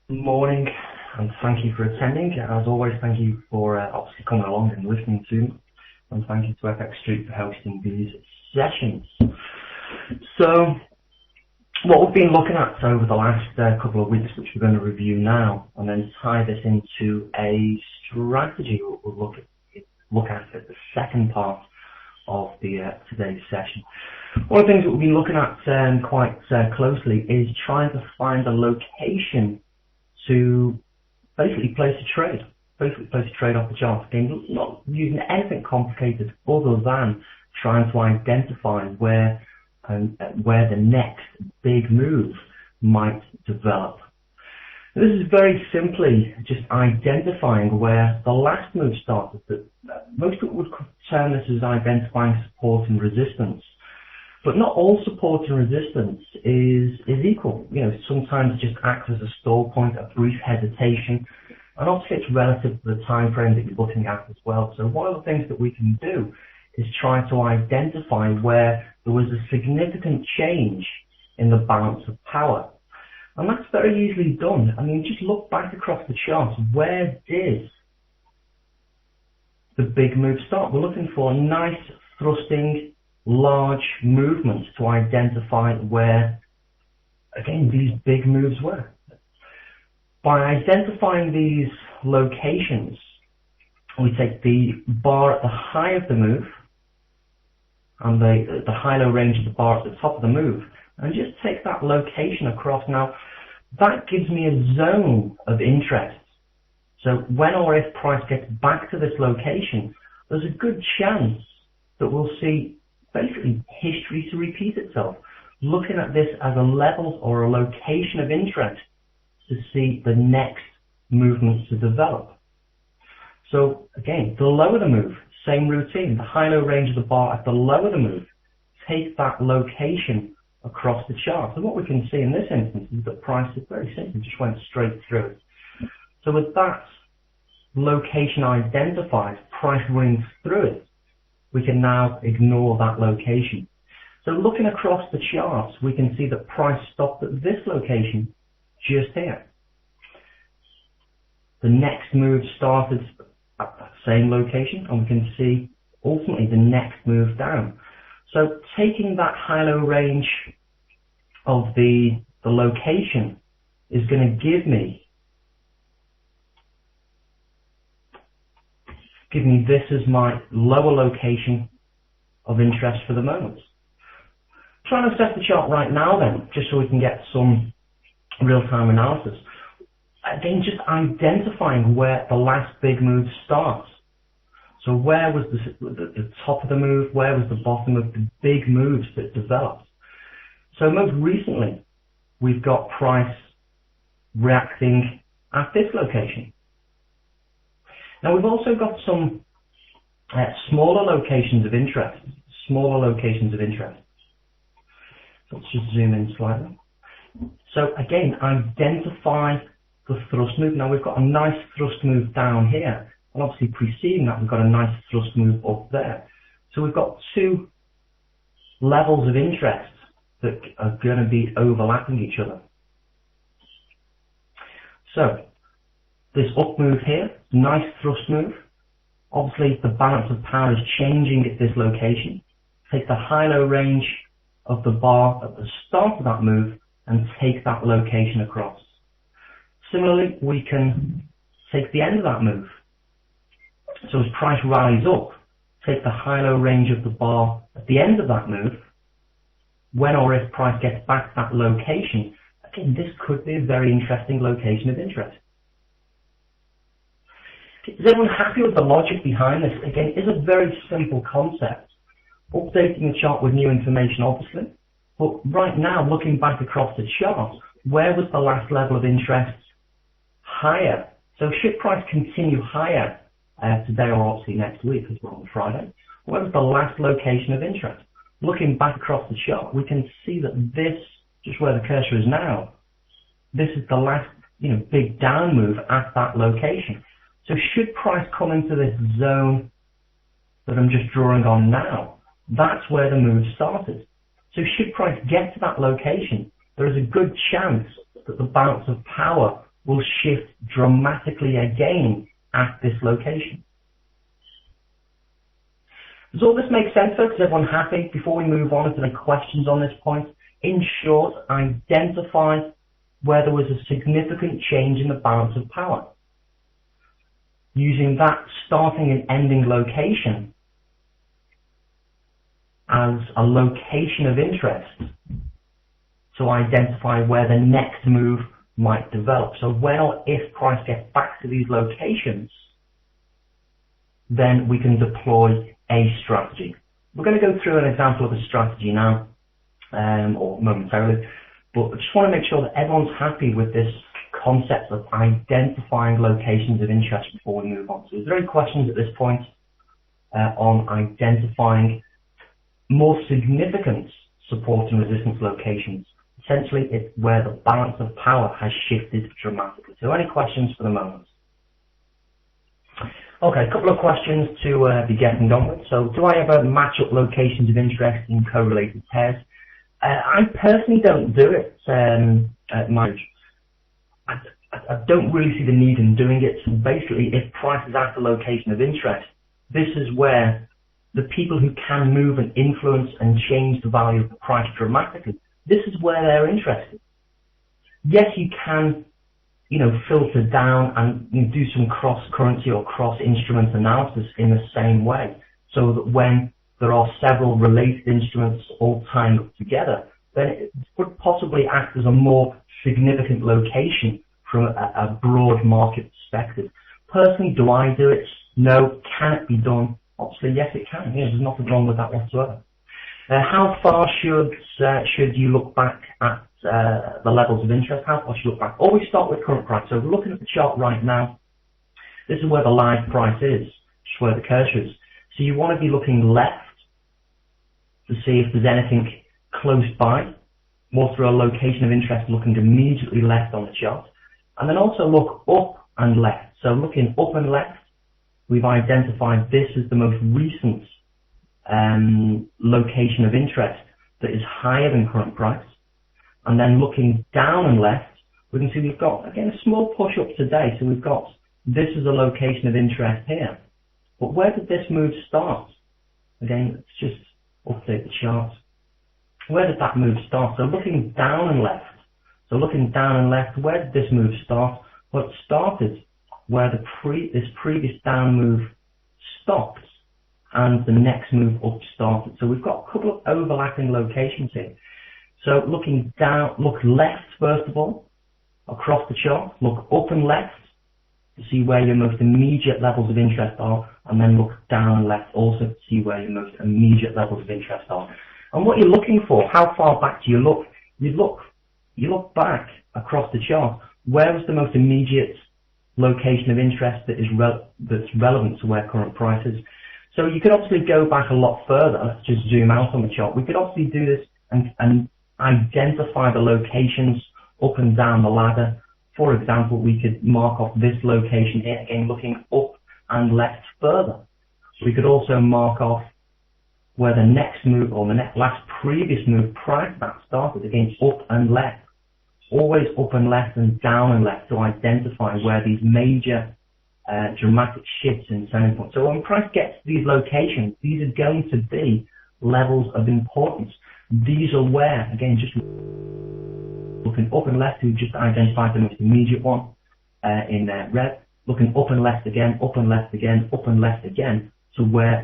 Morning, and thank you for attending. As always, thank you for obviously coming along and listening to me, and thank you to FX Street for hosting these sessions. So, what we've been looking at over the last couple of weeks, which we're going to review now, and then tie this into a strategy we'll look at the second part of the today's session. One of the things that we've been looking at quite closely is trying to find a location to basically place a trade off the chart. Again, not using anything complicated other than trying to identify where the next big move might develop. This is very simply just identifying where the last move started. Most people would term this as identifying support and resistance. But not all support and resistance is equal. You know, sometimes it just acts as a stall point, a brief hesitation, and obviously it's relative to the time frame that you're looking at as well. So one of the things that we can do is try to identify where there was a significant change in the balance of power. And that's very easily done. I mean, just look back across the chart. Where did the big move start? We're looking for a nice thrusting large movements to identify where, again, these big moves were. By identifying these locations, we take the bar at the high of the move and the high-low range of the bar at the top of the move, and just take that location across. Now, that gives me a zone of interest. So when or if price gets back to this location, there's a good chance that we'll see basically history to repeat itself, looking at this as a level or a location of interest to see the next movements to develop. So again, the lower the move, same routine, the high-low range of the bar at the lower the move, take that location across the chart. And what we can see in this instance is that price is very simple, just went straight through it. So with that location identified, price rings through it, we can now ignore that location. So looking across the charts, we can see that price stopped at this location just here. The next move started at that same location, and we can see ultimately the next move down. So taking that high-low range of the location is going to give me this as my lower location of interest for the moment. Trying to assess the chart right now then, just so we can get some real-time analysis. Again, just identifying where the last big move starts. So where was the top of the move, where was the bottom of the big moves that developed? So most recently, we've got price reacting at this location. Now we've also got some smaller locations of interest. So let's just zoom in slightly. So again, identify the thrust move. Now we've got a nice thrust move down here, and obviously preceding that we've got a nice thrust move up there. So we've got two levels of interest that are going to be overlapping each other. So this up move here, nice thrust move. Obviously the balance of power is changing at this location. Take the high-low range of the bar at the start of that move and take that location across. Similarly, we can take the end of that move. So as price rallies up, take the high-low range of the bar at the end of that move. When or if price gets back to that location, again, this could be a very interesting location of interest. Is everyone happy with the logic behind this? Again, it's a very simple concept. Updating the chart with new information, obviously. But right now, looking back across the chart, where was the last level of interest? Higher. So should price continue higher today or obviously next week as well on Friday, where was the last location of interest? Looking back across the chart, we can see that this, just where the cursor is now, this is the last big down move at that location. So should price come into this zone that I'm just drawing on now, that's where the move started. So should price get to that location, there is a good chance that the balance of power will shift dramatically again at this location. Does all this make sense, folks? Is everyone happy? Before we move on, if there are any questions on this point, in short, identify where there was a significant change in the balance of power. Using that starting and ending location as a location of interest to identify where the next move might develop. So when or if price gets back to these locations, then we can deploy a strategy. We're going to go through an example of a strategy now, or momentarily, but I just want to make sure that everyone's happy with this concept of identifying locations of interest before we move on. So is there any questions at this point on identifying more significant support and resistance locations? Essentially, it's where the balance of power has shifted dramatically. So any questions for the moment? Okay, a couple of questions to be getting on with. So do I ever match up locations of interest in correlated pairs? I personally don't do it at my I don't really see the need in doing it. So basically, if price is at the location of interest, this is where the people who can move and influence and change the value of the price dramatically, this is where they're interested. Yes, you can, filter down and do some cross-currency or cross-instrument analysis in the same way, so that when there are several related instruments all tying up together, then it would possibly act as a more significant location from a broad market perspective. Personally, do I do it? No. Can it be done? Obviously, yes, it can. There's nothing wrong with that whatsoever. How far should you look back at the levels of interest? How far should you look back? Always start with current price. So looking at the chart right now, this is where the live price is, just where the cursor is. So you want to be looking left to see if there's anything close by, more through a location of interest, looking immediately left on the chart. And then also look up and left. So looking up and left, we've identified this as the most recent location of interest that is higher than current price. And then looking down and left, we can see we've got, again, a small push up today. So we've got this is a location of interest here. But where did this move start? Again, let's just update the chart. Where did that move start? So looking down and left. So looking down and left, where did this move start? Well, it started where this previous down move stopped and the next move up started. So we've got a couple of overlapping locations here. So looking down, look left first of all, across the chart. Look up and left to see where your most immediate levels of interest are, and then look down and left also to see where your most immediate levels of interest are. And what you're looking for, how far back do you look? You look back across the chart. Where is the most immediate location of interest that is that's relevant to where current price is? So you could obviously go back a lot further. Let's just zoom out on the chart. We could obviously do this and identify the locations up and down the ladder. For example, we could mark off this location here, again looking up and left further. We could also mark off where the next move or the last previous move prior to that started, again up and left. Always up and left and down and left to identify where these major dramatic shifts in selling points. So when price gets to these locations, these are going to be levels of importance. These are where, again, just looking up and left, we just identified the most immediate one in red. Looking up and left again, up and left again, up and left again, to where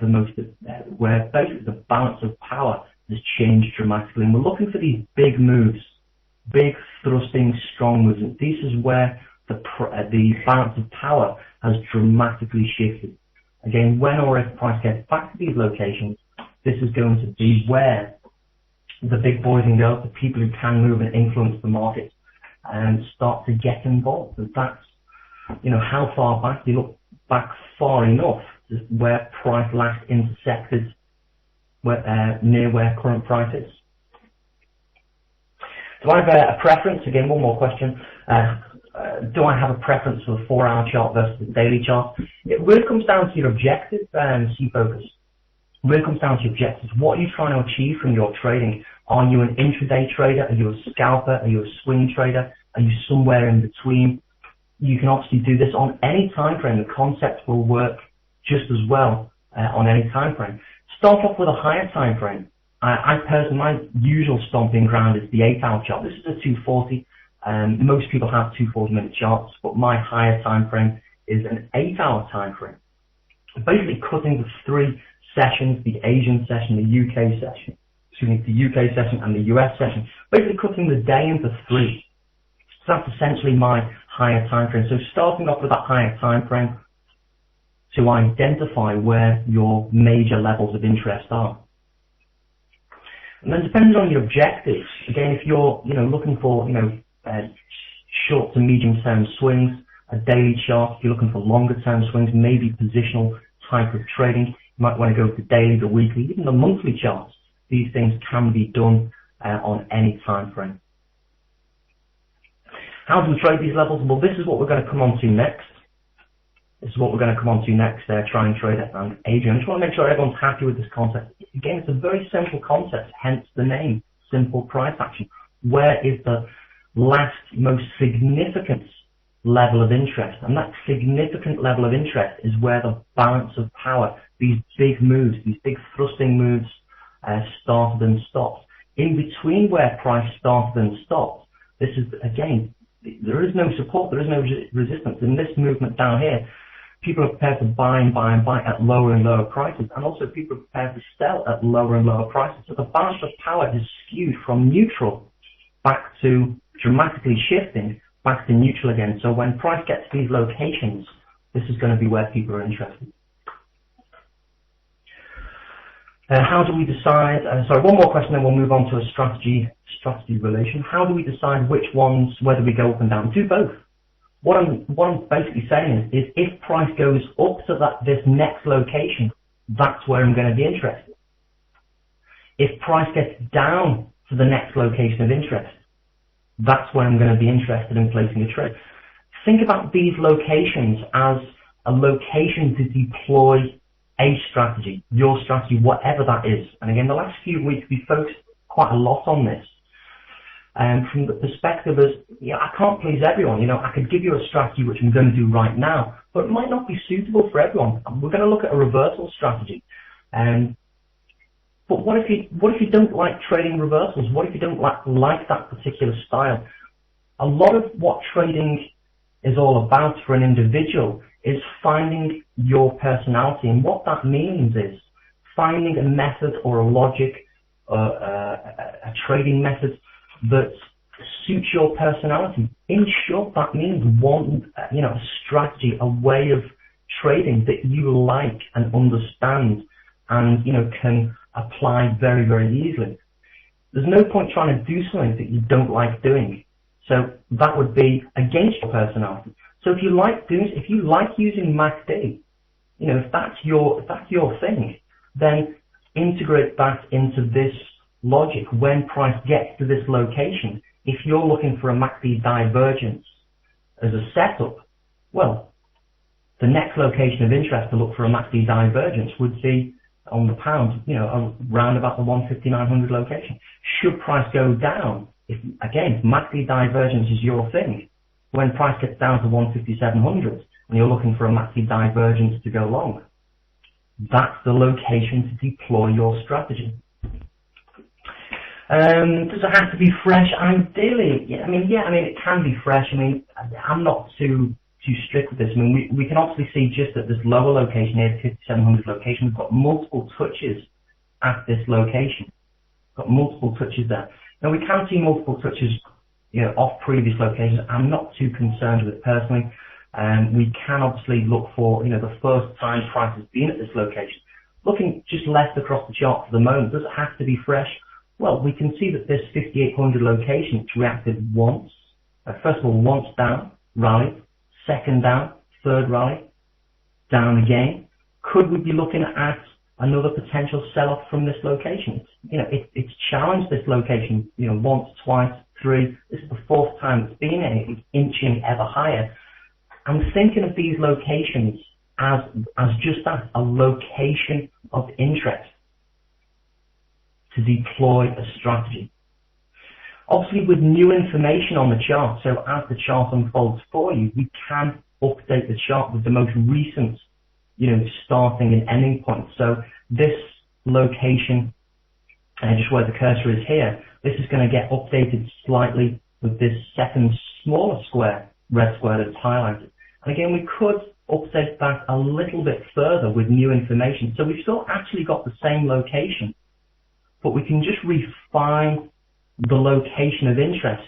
where basically the balance of power has changed dramatically. And we're looking for these big moves, big thrusting, strong moves. And this is where the balance of power has dramatically shifted. Again, when or if price gets back to these locations, this is going to be where the big boys and girls, the people who can move and influence the market, and start to get involved. And that's, how far back you look back far enough to where price last intersected near where current price is. Do I have a preference? Again, one more question. Do I have a preference for the 4-hour chart versus the daily chart? It really comes down to your objective, C-Focus. It really comes down to your objectives. What are you trying to achieve from your trading? Are you an intraday trader? Are you a scalper? Are you a swing trader? Are you somewhere in between? you can obviously do this on any time frame. The concept will work just as well on any time frame. Start off with a higher time frame. I personally, my usual stomping ground is the 8-hour chart. This is a 240. Most people have 240-minute charts, but my higher time frame is an 8-hour time frame. Basically cutting the 3 sessions, the Asian session, the UK session, the UK session and the US session, basically cutting the day into 3. So that's essentially my higher time frame. So starting off with that higher time frame to identify where your major levels of interest are. And then depending on your objectives, again, if you're, looking for, short to medium term swings, a daily chart, if you're looking for longer term swings, maybe positional type of trading, you might want to go to daily, the weekly, even the monthly charts. These things can be done on any time frame. How do we trade these levels? Well, this is what we're going to come on to next. Try and trade it. And Adrian, I just want to make sure everyone's happy with this concept. Again, it's a very simple concept, hence the name, simple price action. Where is the last most significant level of interest? And that significant level of interest is where the balance of power, these big moves, these big thrusting moves, started and stopped. In between where price started and stopped, this is, again, there is no support, there is no resistance. In this movement down here, people are prepared to buy and buy and buy at lower and lower prices, and also people are prepared to sell at lower and lower prices. So the balance of power is skewed from neutral back to dramatically shifting back to neutral again. So when price gets to these locations, this is going to be where people are interested. How do we decide? One more question, then we'll move on to a strategy relation. How do we decide which ones, whether we go up and down? Do both. What I'm basically saying is if price goes up to this next location, that's where I'm going to be interested. If price gets down to the next location of interest, that's where I'm going to be interested in placing a trade. Think about these locations as a location to deploy a strategy, your strategy, whatever that is. And again, the last few weeks we focused quite a lot on this. And from the perspective as, I can't please everyone. I could give you a strategy which I'm going to do right now, but it might not be suitable for everyone. We're going to look at a reversal strategy. But what if you don't like trading reversals? What if you don't like that particular style? A lot of what trading is all about for an individual is finding your personality, and what that means is finding a method or a logic, a trading method that suits your personality. In short, that means a strategy, a way of trading that you like and understand, and can apply very, very easily. There's no point trying to do something that you don't like doing. So that would be against your personality. So if you like using MACD, if that's your thing, then integrate that into this logic. When price gets to this location, if you're looking for a MACD divergence as a setup, well, the next location of interest to look for a MACD divergence would be on the pound, around about the 15900 location. Should price go down, if MACD divergence is your thing, when price gets down to 15700 and you're looking for a MACD divergence to go long, that's the location to deploy your strategy. Does it have to be fresh? Ideally, it can be fresh. I'm not too strict with this. We can obviously see just at this lower location here, 5700 location, we've got multiple touches at this location. Got multiple touches there. Now we can see multiple touches, off previous locations. I'm not too concerned with it personally. We can obviously look for, the first time price has been at this location. Looking just left across the chart for the moment, does it have to be fresh? Well, we can see that this 5800 location reacted once. First of all, once down, rallied. Second down, third rally, down again. Could we be looking at another potential sell-off from this location? It's challenged this location, once, twice, three. This is the fourth time it's been in. It's inching ever higher. I'm thinking of these locations as just that, a location of interest to deploy a strategy. Obviously, with new information on the chart, so as the chart unfolds for you, we can update the chart with the most recent, starting and ending points. So this location, just where the cursor is here, this is going to get updated slightly with this second smaller square, red square that's highlighted. And again, we could update that a little bit further with new information. So we've still actually got the same location, but we can just refine the location of interest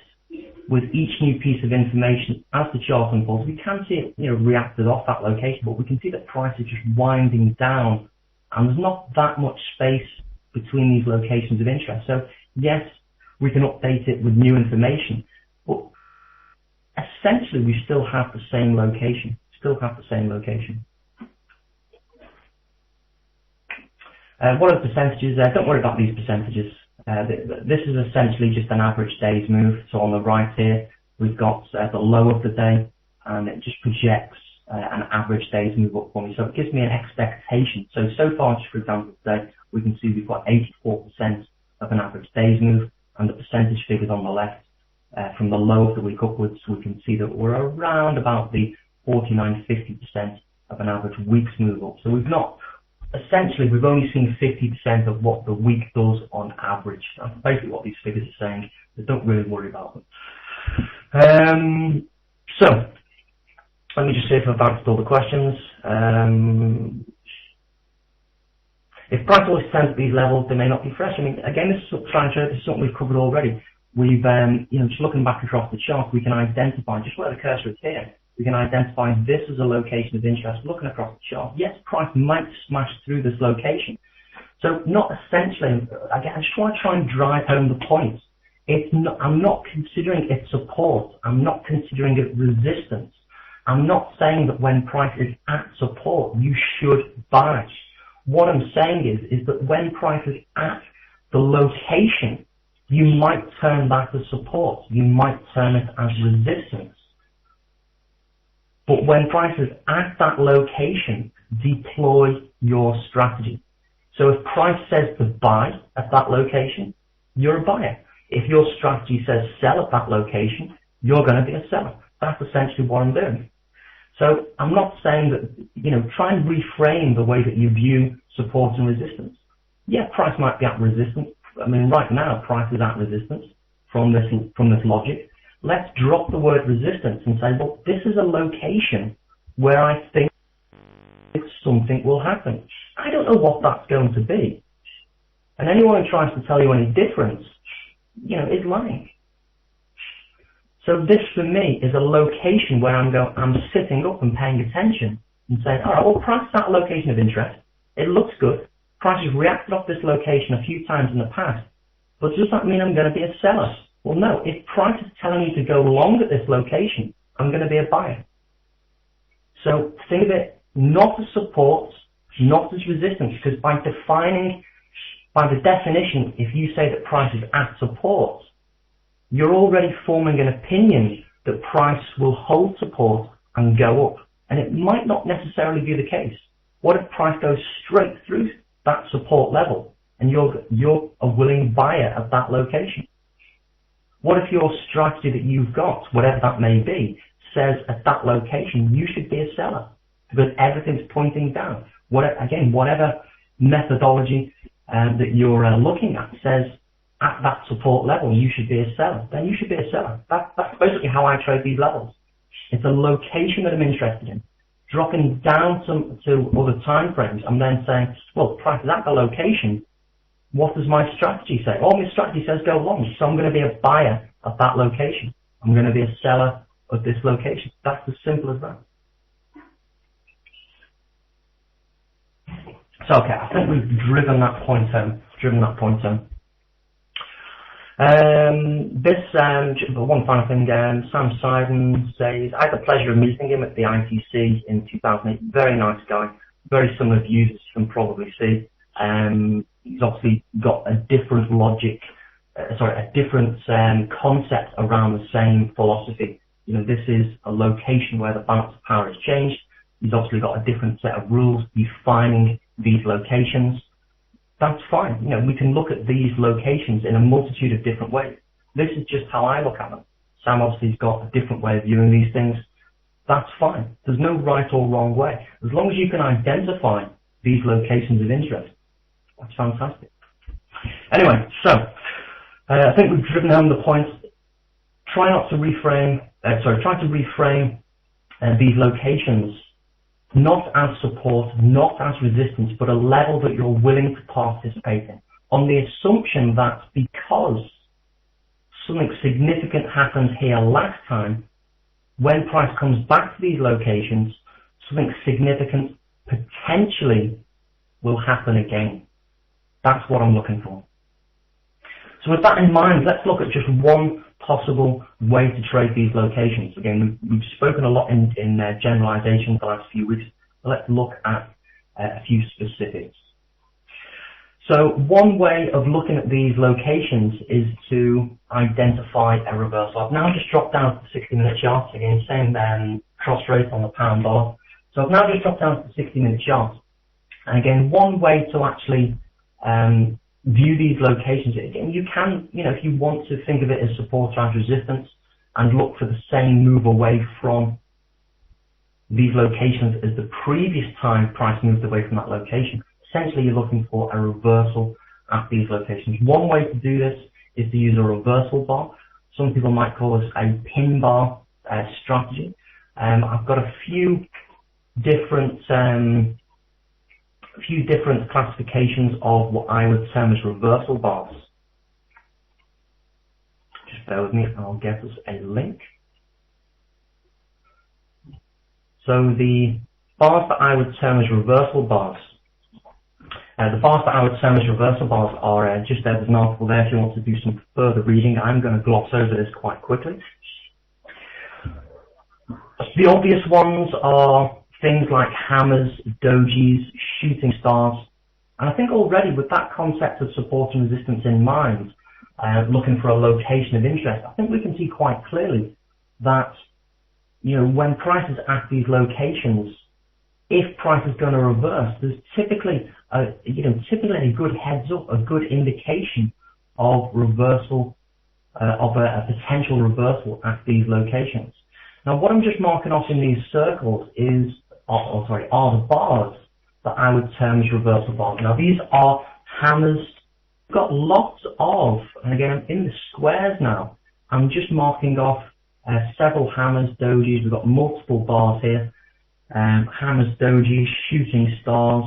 with each new piece of information as the chart unfolds. We can see it, reacted off that location, but we can see that price is just winding down, and there's not that much space between these locations of interest. So yes, we can update it with new information, but essentially we still have the same location. What are the percentages? Don't worry about these percentages. This is essentially just an average day's move. So on the right here, we've got the low of the day, and it just projects an average day's move up for me. So it gives me an expectation. So far, just for example, today, we can see we've got 84% of an average day's move, and the percentage figures on the left, from the low of the week upwards, we can see that we're around about the 49-50% of an average week's move up. So essentially, we've only seen 50% of what the week does on average. That's basically what these figures are saying, so don't really worry about them. So, let me just see if I've answered all the questions. If price always tends to these levels, they may not be fresh. I mean, again, this is something we've covered already. We've, just looking back across the chart, we can identify, just where the cursor is here, we can identify this as a location of interest. Looking across the chart, yes, price might smash through this location. So not essentially, again, I just want to try and drive home the point. I'm not considering it support. I'm not considering it resistance. I'm not saying that when price is at support, you should buy. What I'm saying is that when price is at the location, you might turn that as support. You might turn it as resistance. But when price is at that location, deploy your strategy. So if price says to buy at that location, you're a buyer. If your strategy says sell at that location, you're going to be a seller. That's essentially what I'm doing. So I'm not saying that, try and reframe the way that you view support and resistance. Yeah, price might be at resistance. I mean, right now, price is at resistance from this logic. Let's drop the word resistance and say, well, this is a location where I think something will happen. I don't know what that's going to be. And anyone who tries to tell you any difference, is lying. So this for me is a location where I'm sitting up and paying attention and saying, all right, well, price is at a location of interest. It looks good. Price has reacted off this location a few times in the past. But does that mean I'm going to be a seller? Well, no. If price is telling me to go long at this location, I'm going to be a buyer. So think of it not as support, not as resistance, because by the definition, if you say that price is at support, you're already forming an opinion that price will hold support and go up. And it might not necessarily be the case. What if price goes straight through that support level and you're a willing buyer at that location? What if your strategy that you've got, whatever that may be, says at that location you should be a seller because everything's pointing down? Whatever methodology that you're looking at says at that support level you should be a seller, then you should be a seller. That's basically how I trade these levels. It's a location that I'm interested in. Dropping down to other time frames, I'm then saying, well, price is at the location. What does my strategy say? Oh, my strategy says go long, so I'm going to be a buyer at that location. I'm going to be a seller at this location. That's as simple as that. So, okay, I think we've driven that point home. One final thing, Sam Seiden says, I had the pleasure of meeting him at the ITC in 2008. Very nice guy, very similar views as you can probably see. He's obviously got a different concept around the same philosophy. This is a location where the balance of power has changed. He's obviously got a different set of rules defining these locations. That's fine. We can look at these locations in a multitude of different ways. This is just how I look at them. Sam obviously has got a different way of viewing these things. That's fine. There's no right or wrong way. As long as you can identify these locations of interest, that's fantastic. Anyway, so I think we've driven home the point. Try to reframe these locations not as support, not as resistance, but a level that you're willing to participate in, on the assumption that because something significant happened here last time, when price comes back to these locations, something significant potentially will happen again. That's what I'm looking for. So with that in mind, let's look at just one possible way to trade these locations. Again, we've spoken a lot in generalizations the last few weeks, but let's look at a few specifics. So one way of looking at these locations is to identify a reversal. I've now just dropped down to the 60-minute chart, again, same cross rate on the pound dollar. So I've now just dropped down to the 60-minute chart. And again, one way to actually view these locations, again, you can, if you want to think of it as support and resistance and look for the same move away from these locations as the previous time price moved away from that location. Essentially, you're looking for a reversal at these locations. One way to do this is to use a reversal bar. Some people might call this a pin bar strategy. I've got a few different classifications of what I would term as reversal bars. Just bear with me, I'll get us a link. So the bars that I would term as reversal bars, are just there's an article there if you want to do some further reading. I'm going to gloss over this quite quickly. The obvious ones are things like hammers, dojis, shooting stars. And I think already with that concept of support and resistance in mind, looking for a location of interest, I think we can see quite clearly that, when price is at these locations, if price is going to reverse, there's typically a good heads up, a good indication of reversal, of a potential reversal at these locations. Now, what I'm just marking off in these circles are the bars that I would term as reversal bars. Now, these are hammers. We've got lots of, and again, I'm in the squares now. I'm just marking off several hammers, dojis. We've got multiple bars here. Hammers, dojis, shooting stars,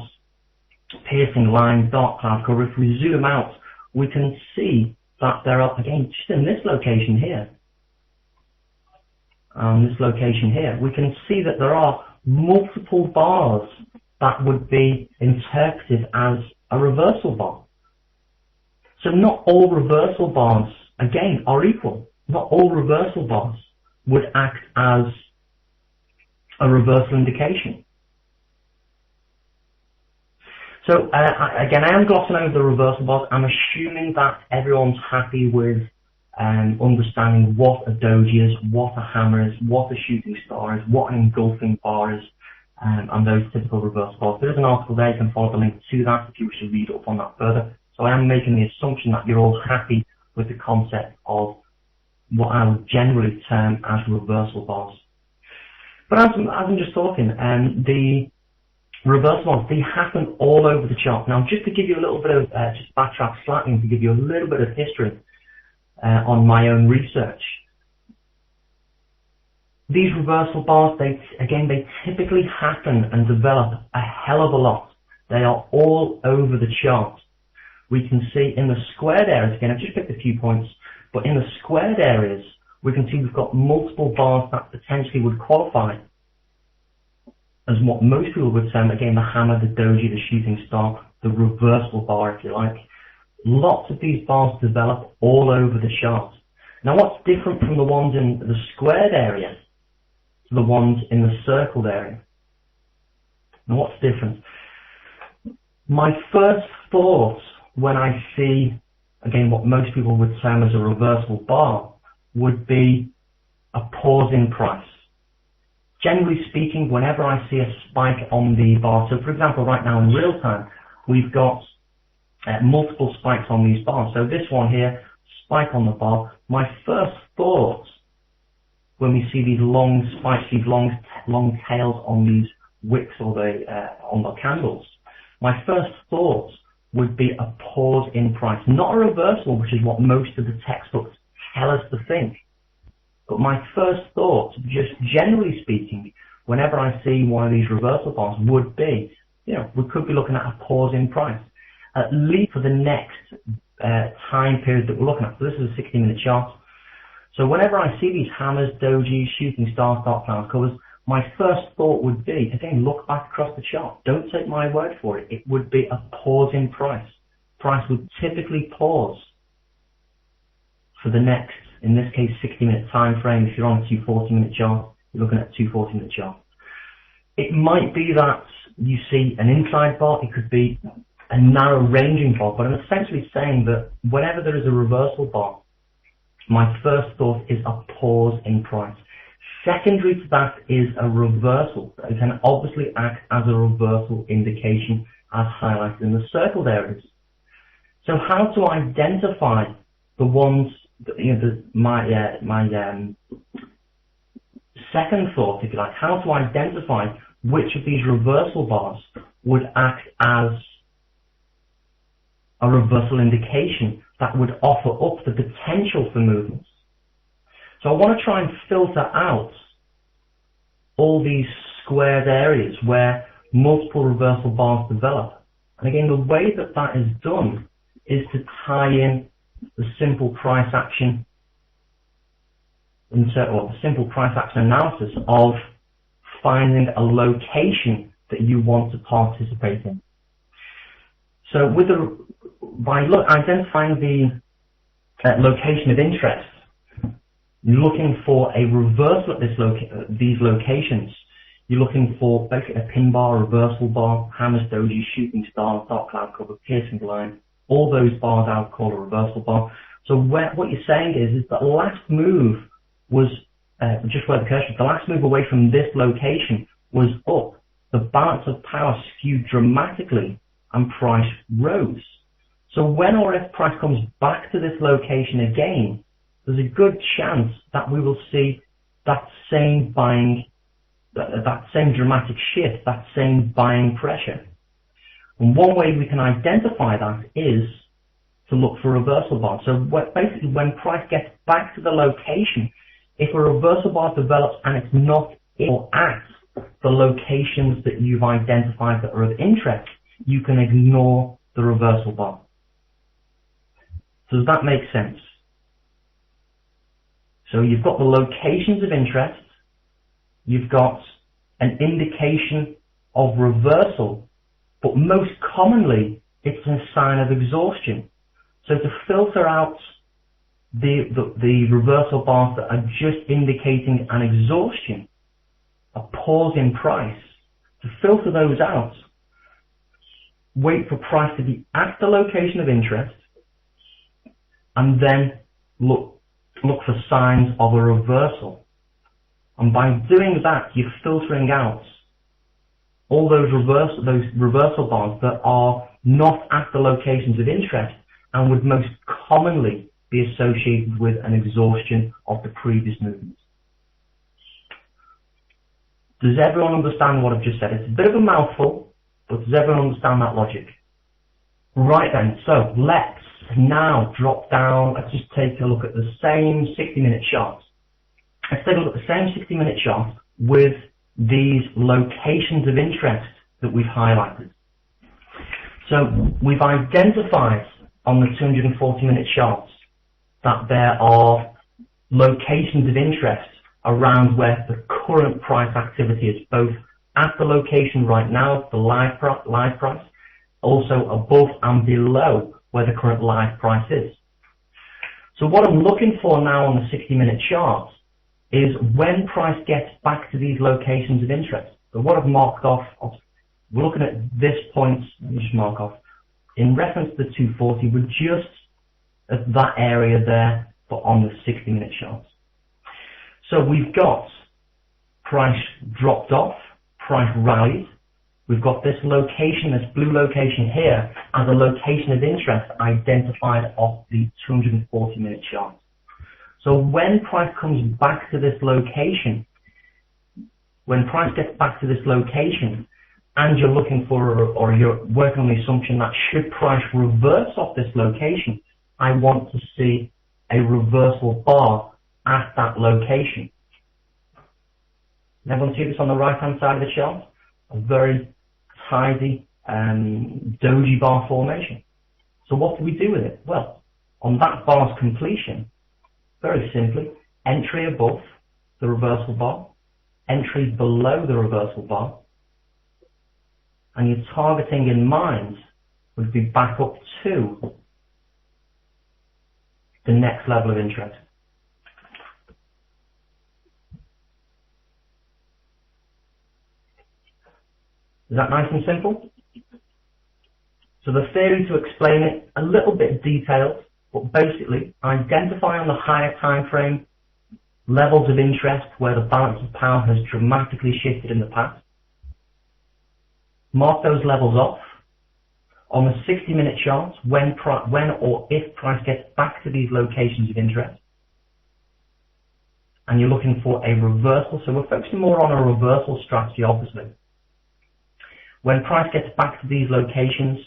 piercing lines, dark cloud cover. If we zoom out, we can see that there are, again, just in this location here, we can see that there are multiple bars that would be interpreted as a reversal bar. So not all reversal bars, again, are equal. Not all reversal bars would act as a reversal indication. So again, I am glossing over the reversal bars. I'm assuming that everyone's happy with understanding what a doji is, what a hammer is, what a shooting star is, what an engulfing bar is, and those typical reversal bars. There is an article there, you can follow the link to that if you wish to read up on that further. So I am making the assumption that you're all happy with the concept of what I would generally term as reversal bars. But as I'm just talking, the reversal bars, they happen all over the chart. Now, just to give you a little bit of, just backtrack slightly and to give you a little bit of history on my own research. These reversal bars, they typically happen and develop a hell of a lot. They are all over the chart. We can see in the squared areas, again, I've just picked a few points, but in the squared areas, we can see we've got multiple bars that potentially would qualify as what most people would term, again, the hammer, the doji, the shooting star, the reversal bar, if you like. Lots of these bars develop all over the chart. Now, what's different from the ones in the squared area to the ones in the circled area? Now, what's different? My first thought when I see, again, what most people would term as a reversal bar would be a pause in price. Generally speaking, whenever I see a spike on the bar, so for example, right now in real time, we've got multiple spikes on these bars. So this one here, spike on the bar, my first thought when we see these long spikes, these long tails on these wicks or on the candles, my first thought would be a pause in price, not a reversal, which is what most of the textbooks tell us to think. But my first thought, just generally speaking, whenever I see one of these reversal bars would be, we could be looking at a pause in price, at least for the next time period that we're looking at. So this is a 60-minute chart. So whenever I see these hammers, dojis, shooting stars, dark cloud covers, my first thought would be, again, look back across the chart. Don't take my word for it. It would be a pause in price. Price would typically pause for the next, in this case, 60-minute time frame. If you're on a 240-minute chart, you're looking at a 240-minute chart. It might be that you see an inside bar. It could be a narrow ranging bar. But I'm essentially saying that whenever there is a reversal bar, my first thought is a pause in price. Secondary to that is a reversal. It can obviously act as a reversal indication as highlighted in the circled areas. So how to identify the ones, my second thought, if you like, how to identify which of these reversal bars would act as a reversal indication that would offer up the potential for movements. So I want to try and filter out all these squared areas where multiple reversal bars develop. And again, the way that that is done is to tie in the simple price action the simple price action analysis of finding a location that you want to participate in. So by identifying the location of interest, looking for a reversal at these locations, you're looking for basically a pin bar, reversal bar, hammers, dojis, shooting stars, dark cloud cover, piercing line. All those bars I would call a reversal bar. So what you're saying is that the last move was just where the cursor. The last move away from this location was up. The balance of power skewed dramatically, and price rose. So when or if price comes back to this location again, there's a good chance that we will see that same buying, that same dramatic shift, that same buying pressure. And one way we can identify that is to look for reversal bars. So basically when price gets back to the location, if a reversal bar develops and it's not in or at the locations that you've identified that are of interest, you can ignore the reversal bar. So does that make sense? So you've got the locations of interest, you've got an indication of reversal, but most commonly it's a sign of exhaustion. So to filter out the reversal bars that are just indicating an exhaustion, a pause in price, to filter those out, wait for price to be at the location of interest, and then look for signs of a reversal. And by doing that, you're filtering out all those reversal bars that are not at the locations of interest and would most commonly be associated with an exhaustion of the previous movement. Does everyone understand what I've just said? It's a bit of a mouthful, but does everyone understand that logic? Right then, so let's now drop down. Let's just take a look at the same 60-minute chart. Let's take a look at the same 60-minute chart with these locations of interest that we've highlighted. So we've identified on the 240-minute charts that there are locations of interest around where the current price activity is, both at the location right now, the live price, also above and below where the current live price is. So what I'm looking for now on the 60-minute chart is when price gets back to these locations of interest. So what I've marked off, we're looking at this point, let me just mark off, in reference to the 240, we're just at that area there, but on the 60-minute chart. So we've got price dropped off, price rallied, we've got this location, this blue location here, as a location of interest identified off the 240-minute chart. So when price comes back to this location, when price gets back to this location, and you're looking for, or you're working on the assumption that should price reverse off this location, I want to see a reversal bar at that location. Everyone see this on the right-hand side of the chart? A very tidy doji bar formation. So what do we do with it? Well, on that bar's completion, very simply, entry above the reversal bar, entry below the reversal bar, and your targeting in mind would be back up to the next level of interest. Is that nice and simple? So the theory, to explain it a little bit detailed, but basically identify on the higher time frame levels of interest where the balance of power has dramatically shifted in the past. Mark those levels off. On the 60-minute chart, when or if price gets back to these locations of interest, and you're looking for a reversal, so we're focusing more on a reversal strategy, obviously. When price gets back to these locations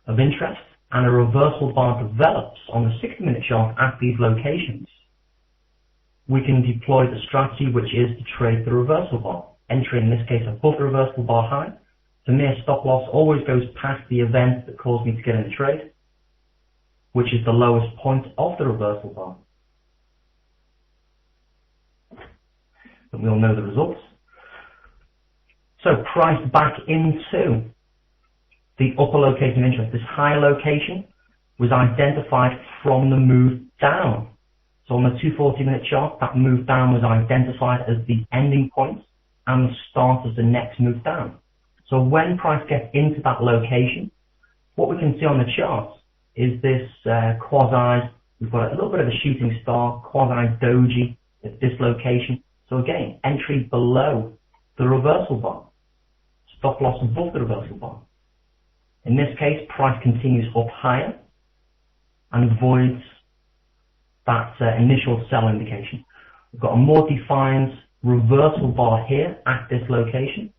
of interest and a reversal bar develops on the 60-minute chart at these locations, we can deploy the strategy which is to trade the reversal bar. Entry in this case above the reversal bar high. The mere stop loss always goes past the event that caused me to get in the trade, which is the lowest point of the reversal bar. But we all know the results. So price back into the upper location of interest. This higher location was identified from the move down. So on the 240-minute chart, that move down was identified as the ending point and the start of the next move down. So when price gets into that location, what we can see on the chart is this quasi, we've got a little bit of a shooting star, quasi doji at this location. So again, entry below the reversal bar, stop loss above the reversal bar. In this case, price continues up higher and avoids that initial sell indication. We've got a more defined reversal bar here at this location.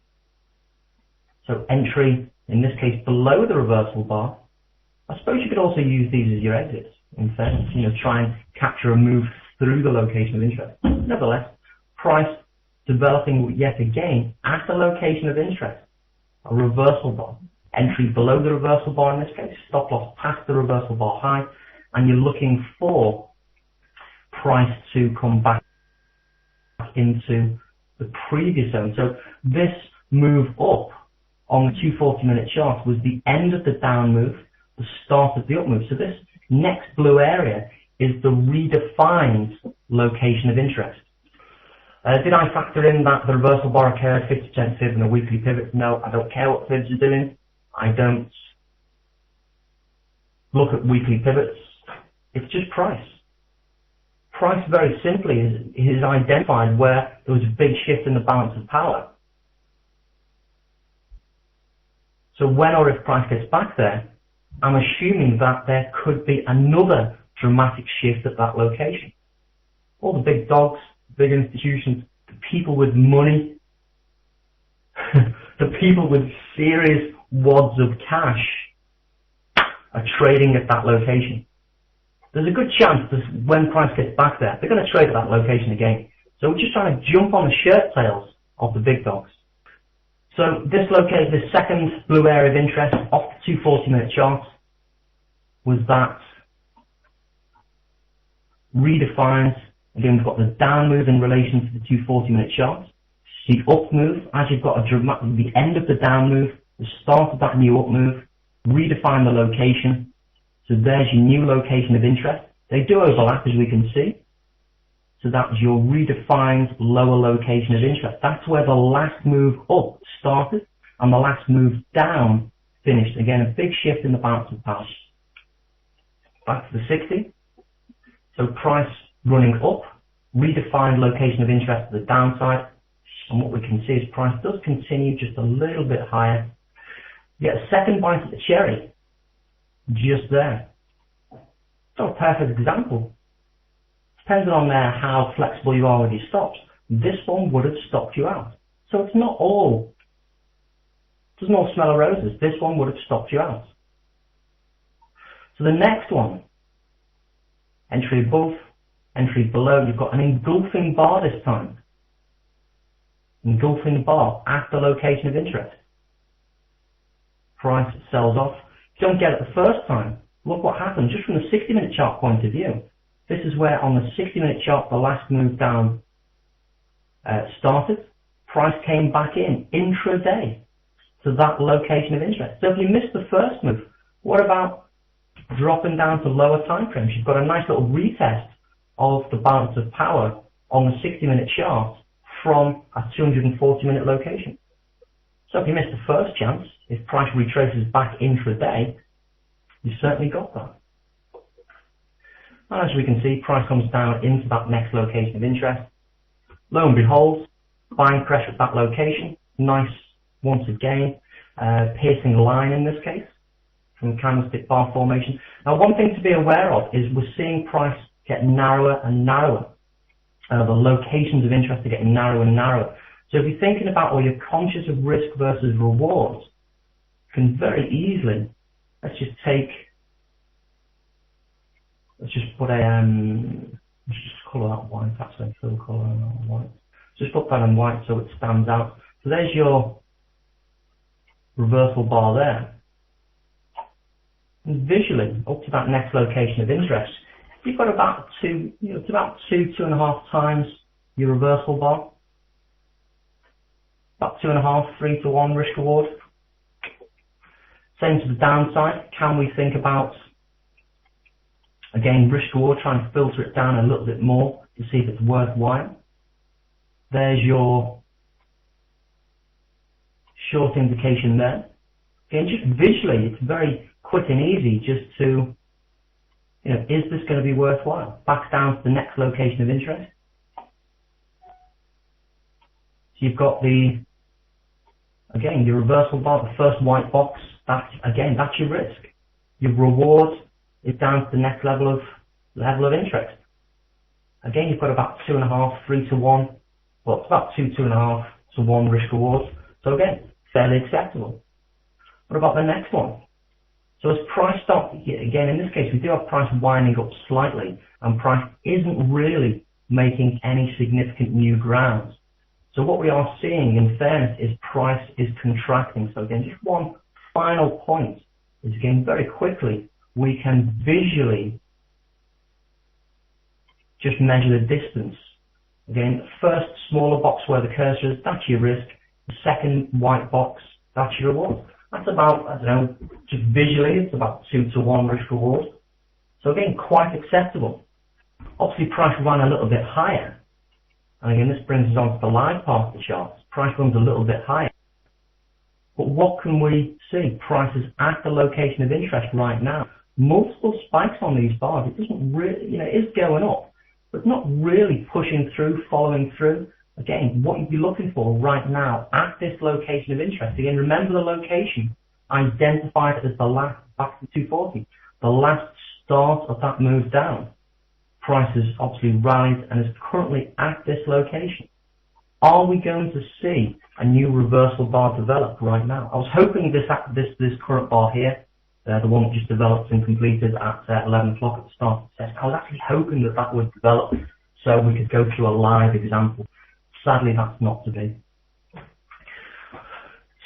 So entry, in this case, below the reversal bar. I suppose you could also use these as your exits, in fairness, try and capture a move through the location of interest. Nevertheless, price developing yet again at the location of interest, a reversal bar. Entry below the reversal bar in this case, stop loss past the reversal bar high, and you're looking for price to come back into the previous zone. So this move up on the 240-minute chart was the end of the down move, the start of the up move. So this next blue area is the redefined location of interest. Did I factor in that the reversal bar occurred 50% fib and a weekly pivot? No, I don't care what fibs are doing. I don't look at weekly pivots. It's just price. Price, very simply, is identified where there was a big shift in the balance of power. So when or if price gets back there, I'm assuming that there could be another dramatic shift at that location. All the big dogs, big institutions, the people with money, the people with serious wads of cash are trading at that location. There's a good chance that when price gets back there, they're going to trade at that location again. So we're just trying to jump on the shirt tails of the big dogs. So this location, this second blue area of interest off the 240-minute chart was that redefined. Again, we've got the down move in relation to the 240-minute chart. The up move, as you've got the end of the down move, the start of that new up move, redefine the location. So there's your new location of interest. They do overlap, as we can see. So that's your redefined lower location of interest. That's where the last move up started and the last move down finished. Again, a big shift in the balance of power. Back to the 60. So price running up, redefined location of interest to the downside, And what we can see is price does continue just a little bit higher. You get a second bite at the cherry, just there. So a perfect example. Depending on how flexible you are with your stops, this one would have stopped you out. So it's not all, it doesn't all smell of roses. This one would have stopped you out. So the next one, entry above, entry below, you've got an engulfing bar this time. Engulfing bar at the location of interest. Price sells off. If you don't get it the first time, look what happened just from the 60-minute chart point of view. This is where on the 60-minute chart the last move down started. Price came back in intraday to that location of interest. So if you missed the first move, what about dropping down to lower time frames? You've got a nice little retest of the balance of power on the 60-minute chart from a 240-minute location. So if you missed the first chance, if price retraces back intraday, you certainly got that. And as we can see, price comes down into that next location of interest. Lo and behold, buying pressure at that location. Nice, once again, piercing line in this case from candlestick bar formation. Now, one thing to be aware of is we're seeing price get narrower and narrower. The locations of interest are getting narrower and narrower. So if you're thinking about, or you're conscious of risk versus rewards, you can very easily, let's just put a, let's just colour that white, actually, fill colour on that white. Just put that in white so it stands out. So there's your reversal bar there. And visually, up to that next location of interest, you've got about it's about 2.5 times your reversal bar. About 2.5, 3 to 1 risk reward. Same to the downside. Can we think about, again, risk reward, trying to filter it down a little bit more to see if it's worthwhile? There's your short indication there. Again, just visually, it's very quick and easy just to, is this going to be worthwhile? Back down to the next location of interest. So you've got again, your reversal bar, the first white box, that's your risk. Your reward is down to the next level of interest. Again, you've got about 2.5, 3 to 1. Well, it's about 2.5 to 1 risk reward. So again, fairly acceptable. What about the next one? So as price starts, again, in this case, we do have price winding up slightly, and price isn't really making any significant new grounds. So what we are seeing, in fairness, is price is contracting. So again, just one final point is, again, very quickly, we can visually just measure the distance. Again, the first smaller box where the cursor is, that's your risk. The second white box, that's your reward. That's about, I don't know, just visually, it's about 2 to 1 risk reward. So again, quite acceptable. Obviously, price ran a little bit higher. And again, this brings us on to the live part of the chart. Price runs a little bit higher. But what can we see? Price is at the location of interest right now. Multiple spikes on these bars. It doesn't really, it is going up, but not really pushing through, following through. Again, what you'd be looking for right now at this location of interest. Again, remember the location identified as the last, back to 240, the last start of that move down. Price has obviously rallied and is currently at this location. Are we going to see a new reversal bar develop right now? I was hoping this current bar here, the one that just developed and completed at 11 o'clock at the start of the session, I was actually hoping that would develop so we could go through a live example. Sadly, that's not to be.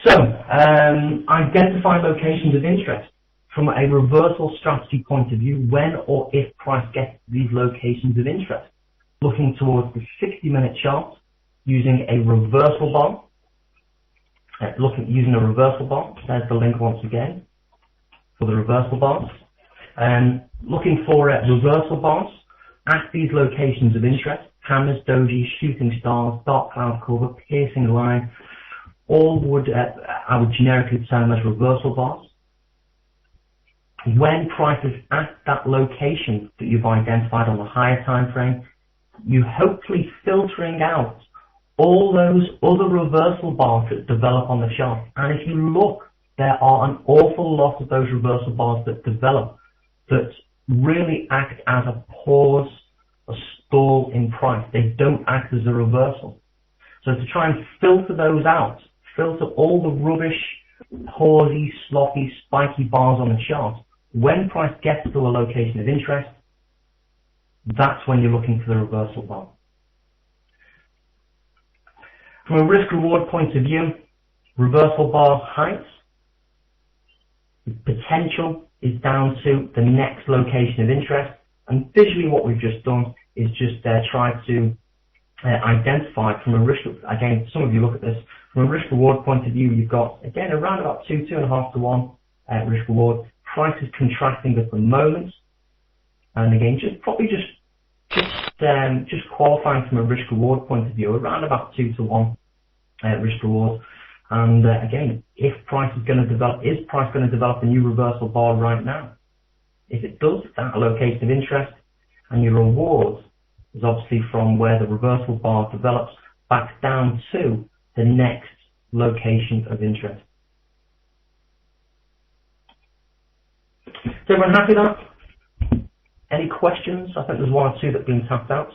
So, identify locations of interest. From a reversal strategy point of view, when or if price gets these locations of interest. Looking towards the 60-minute chart, using a reversal bar. Using a reversal bar. There's the link once again for the reversal bars. Looking for reversal bars at these locations of interest. Hammers, dojis, shooting stars, dark cloud cover, piercing line. All I would generically term as reversal bars. When price is at that location that you've identified on the higher time frame, you hopefully filtering out all those other reversal bars that develop on the chart. And if you look, there are an awful lot of those reversal bars that develop that really act as a pause, a stall in price. They don't act as a reversal. So to try and filter those out, filter all the rubbish, pausey, sloppy, spiky bars on the chart, when price gets to a location of interest, that's when you're looking for the reversal bar. From a risk-reward point of view, reversal bar height, the potential is down to the next location of interest, and visually what we've just done is just try to identify from a risk, again, some of you look at this, from a risk-reward point of view, you've got, again, around about 2.5 to 1 risk-reward. Price is contracting at the moment, and again, just qualifying from a risk-reward point of view, around about 2 to 1 risk-reward. And again, if price is going to develop, is price going to develop a new reversal bar right now? If it does, that location of interest, and your reward is obviously from where the reversal bar develops back down to the next location of interest. Is everyone happy with that? Any questions? I think there's one or two that have been tapped out.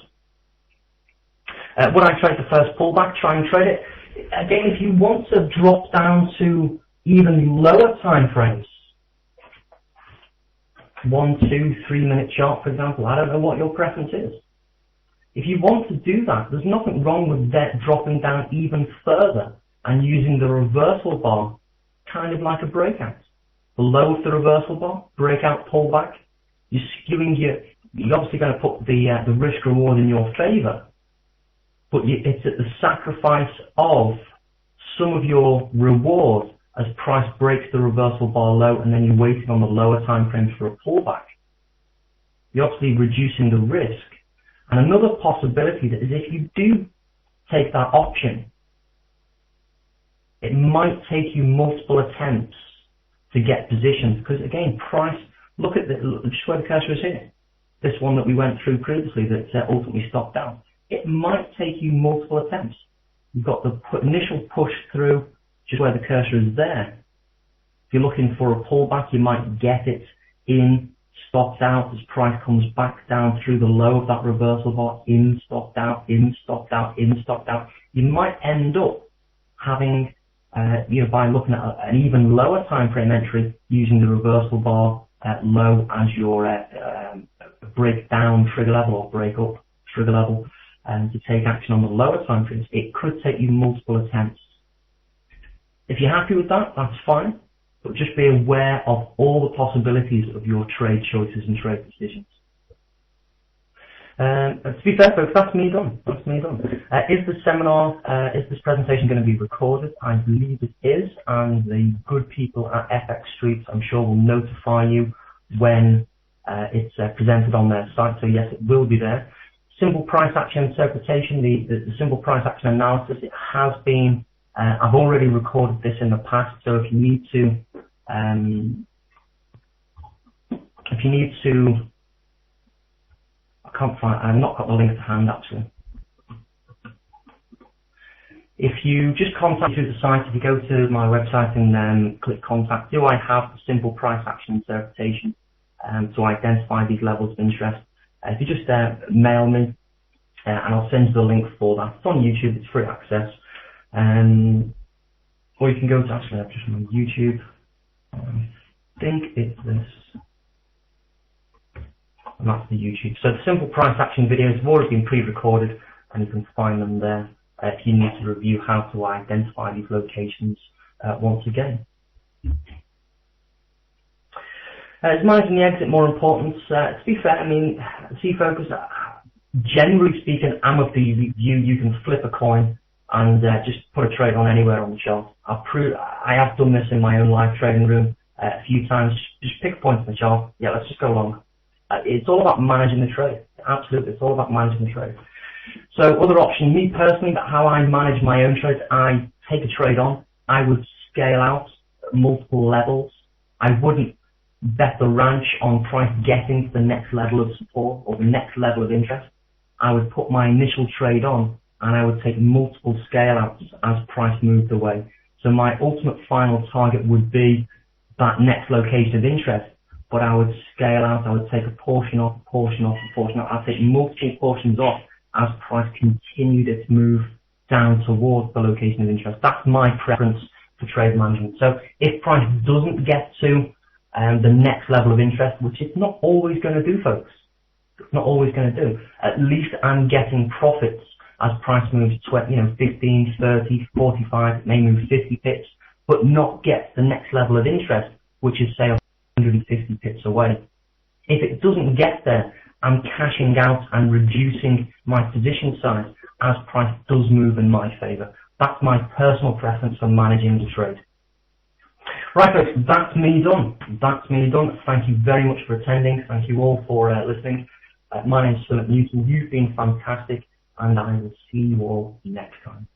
Would I trade the first pullback? Try and trade it. Again, if you want to drop down to even lower time frames, 1, 2, 3 minute chart, for example, I don't know what your preference is. If you want to do that, there's nothing wrong with that dropping down even further and using the reversal bar kind of like a breakout. Below the reversal bar, breakout, pullback, you're skewing you're obviously going to put the risk reward in your favor, but it's at the sacrifice of some of your reward as price breaks the reversal bar low, and then you're waiting on the lower time frames for a pullback. You're obviously reducing the risk. And another possibility is if you do take that option, it might take you multiple attempts to get positions, because again, price, look at just where the cursor is here. This one that we went through previously that ultimately stopped down. It might take you multiple attempts. You've got the initial push through, just where the cursor is there. If you're looking for a pullback, you might get it in, stopped out as price comes back down through the low of that reversal bar, in, stopped out, in, stopped out, in, stopped out. You might end up having, by looking at an even lower time frame entry, using the reversal bar low as your breakdown trigger level or break up trigger level, to take action on the lower time frames. It could take you multiple attempts. If you're happy with that, that's fine, but just be aware of all the possibilities of your trade choices and trade decisions. To be fair, folks, that's me done. That's me done. Is this presentation going to be recorded? I believe it is, and the good people at FX Street, I'm sure, will notify you when it's presented on their site. So yes, it will be there. Simple price action interpretation, the simple price action analysis, it has been, I've already recorded this in the past, so if you need to, I can't find, I've not got the link to hand actually. If you just contact me through the site, if you go to my website and click contact, do I have the simple price action interpretation to identify these levels of interest? If you just mail me, and I'll send you the link for that. It's on YouTube, it's free access. Or you can go to, actually, I've just on YouTube. I think it's this. And that's the YouTube. So the simple price action videos have already been pre-recorded, and you can find them there if you need to review how to identify these locations once again. Is managing the exit more important? To be fair, I mean, C-Focus, generally speaking, I'm of the view you can flip a coin and just put a trade on anywhere on the chart. I have done this in my own live trading room a few times. Just pick a point on the chart. Yeah, let's just go long. It's all about managing the trade. Absolutely, it's all about managing the trade. So other option, me personally, how I manage my own trades, I take a trade on. I would scale out at multiple levels. I wouldn't bet the ranch on price getting to the next level of support or the next level of interest. I would put my initial trade on and I would take multiple scale outs as price moved away. So my ultimate final target would be that next location of interest, but I would scale out, I would take a portion off, a portion off, a portion off. I'd take multiple portions off as price continued its move down towards the location of interest. That's my preference for trade management. So if price doesn't get to the next level of interest, which it's not always going to do, folks, it's not always going to do, at least I'm getting profits as price moves 15, 30, 45, it may move 50 pips, but not get the next level of interest, which is say 150 pips away. If it doesn't get there, I'm cashing out and reducing my position size as price does move in my favour. That's my personal preference for managing the trade. Right, folks, that's me done. That's me done. Thank you very much for attending. Thank you all for listening. My name's Philip Newton. You've been fantastic, and I will see you all next time.